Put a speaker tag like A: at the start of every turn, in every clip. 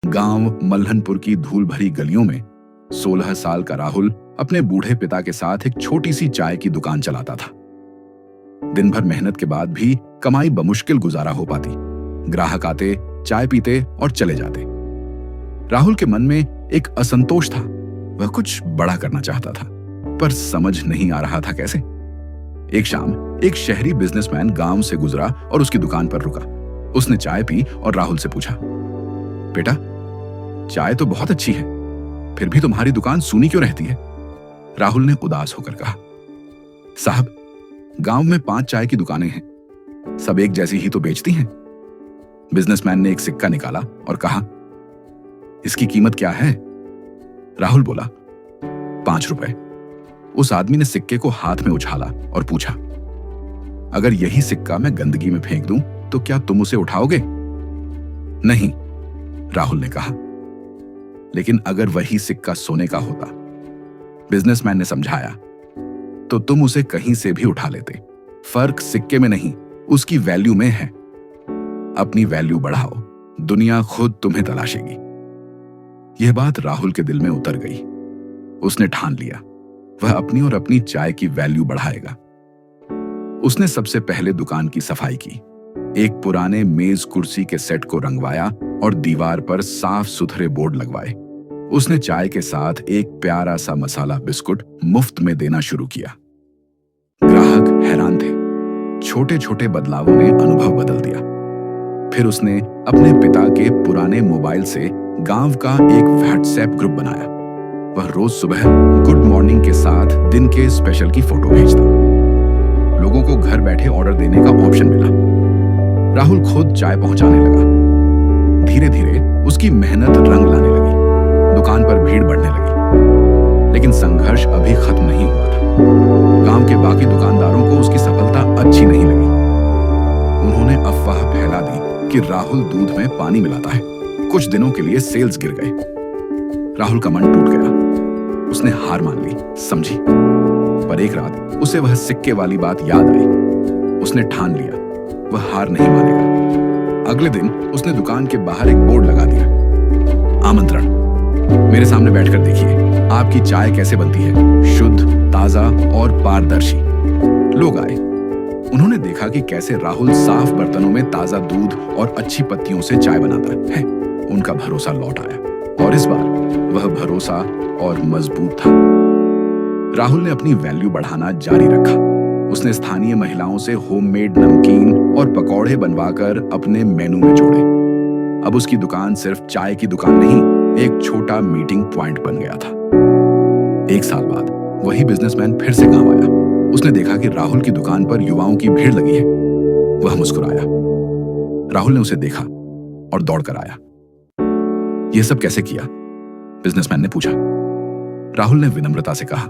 A: गांव मल्हनपुर की धूल भरी गलियों में 16 साल का राहुल अपने बूढ़े पिता के साथ एक छोटी सी चाय की दुकान चलाता था। दिन भर मेहनत के बाद भी कमाई बमुश्किल गुजारा हो पाती। ग्राहक आते, चाय पीते और चले जाते। राहुल के मन में एक असंतोष था। वह कुछ बड़ा करना चाहता था, पर समझ नहीं आ रहा था कैसे। एक शाम एक शहरी बिजनेसमैन गांव से गुजरा और उसकी दुकान पर रुका। उसने चाय पी और राहुल से पूछा, बेटा, चाय तो बहुत अच्छी है, फिर भी तुम्हारी दुकान सूनी क्यों रहती है? राहुल ने उदास होकर कहा, साहब, गांव में 5 चाय की दुकानें हैं, सब एक जैसी ही तो बेचती हैं। बिजनेसमैन ने एक सिक्का निकाला और कहा, इसकी कीमत क्या है? राहुल बोला, 5 रुपए। उस आदमी ने सिक्के को हाथ में उछाला और पूछा, अगर यही सिक्का मैं गंदगी में फेंक दूं तो क्या तुम उसे उठाओगे? नहीं, राहुल ने कहा। लेकिन अगर वही सिक्का सोने का होता, बिजनेसमैन ने समझाया, तो तुम उसे कहीं से भी उठा लेते। फर्क सिक्के में नहीं, उसकी वैल्यू में है। अपनी वैल्यू बढ़ाओ, दुनिया खुद तुम्हें तलाशेगी। यह बात राहुल के दिल में उतर गई। उसने ठान लिया, वह अपनी और अपनी चाय की वैल्यू बढ़ाएगा। उसने सबसे पहले दुकान की सफाई की, एक पुराने मेज कुर्सी के सेट को रंगवाया और दीवार पर साफ सुथरे बोर्ड लगवाए। उसने चाय के साथ एक प्यारा सा मसाला बिस्कुट मुफ्त में देना शुरू किया। ग्राहक हैरान थे। छोटे छोटे बदलावों ने अनुभव बदल दिया। फिर उसने अपने पिता के पुराने मोबाइल से गांव का एक व्हाट्सएप ग्रुप बनाया। वह रोज सुबह गुड मॉर्निंग के साथ दिन के स्पेशल की फोटो भेजता। लोगों को घर बैठे ऑर्डर देने का ऑप्शन मिला। राहुल खुद चाय पहुंचाने लगा। धीरे धीरे उसकी मेहनत रंग लाने लगी। दुकान पर भीड़ बढ़ने लगी, लेकिन संघर्ष अभी खत्म नहीं हुआ था। गांव के बाकी दुकानदारों को उसकी सफलता अच्छी नहीं लगी। उन्होंने अफवाह फैला दी कि राहुल दूध में पानी मिलाता है। कुछ दिनों के लिए सेल्स गिर गए। राहुल का मन टूट गया। उसने हार मान ली, समझी। पर एक रात उसे वह सिक्के वाली बात याद आई। उसने ठान लिया, वह हार नहीं मानेगा। अगले दिन उसने दुकान के बाहर एक बोर्ड लगा दिया, आमंत्रण, मेरे सामने बैठकर देखिए आपकी चाय कैसे बनती है, शुद्ध, ताजा और पारदर्शी। लोग आए। उन्होंने देखा कि कैसे राहुल साफ बर्तनों में ताजा दूध और अच्छी पत्तियों से चाय बनाता है। उनका भरोसा लौट आया, और इस बार वह भरोसा और मजबूत था। राहुल ने अपनी वैल्यू बढ़ाना जारी रखा। उसने स्थानीय महिलाओं से होममेड नमकीन और पकौड़े बनवाकर अपने मेनू में जोड़े। अब उसकी दुकान सिर्फ चाय की दुकान नहीं, एक छोटा मीटिंग पॉइंट बन गया था। 1 साल बाद वही बिजनेसमैन फिर से गांव आया। उसने देखा कि राहुल की दुकान पर युवाओं की भीड़ लगी है। वह मुस्कुराया। राहुल ने उसे देखा और दौड़कर आया। यह सब कैसे किया? बिजनेसमैन ने पूछा। राहुल ने विनम्रता से कहा,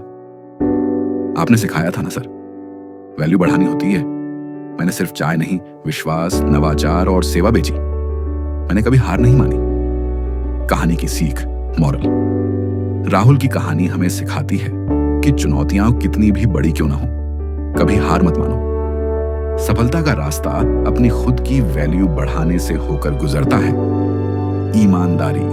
A: आपने सिखाया था ना सर, वैल्यू बढ़ानी होती है। मैंने सिर्फ चाय नहीं, विश्वास, नवाचार और सेवा बेची। मैंने कभी हार नहीं मानी। कहानी की सीख, मॉरल। राहुल की कहानी हमें सिखाती है कि चुनौतियां कितनी भी बड़ी क्यों ना हो, कभी हार मत मानो। सफलता का रास्ता अपनी खुद की वैल्यू बढ़ाने से होकर गुजरता है। ईमानदारी,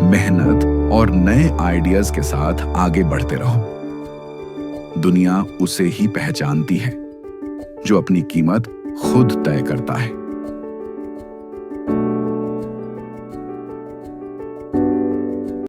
A: मेहनत और नए आइडियाज के साथ आगे बढ़ते रहो। दुनिया उसे ही पहचानती है जो अपनी कीमत खुद तय करता है।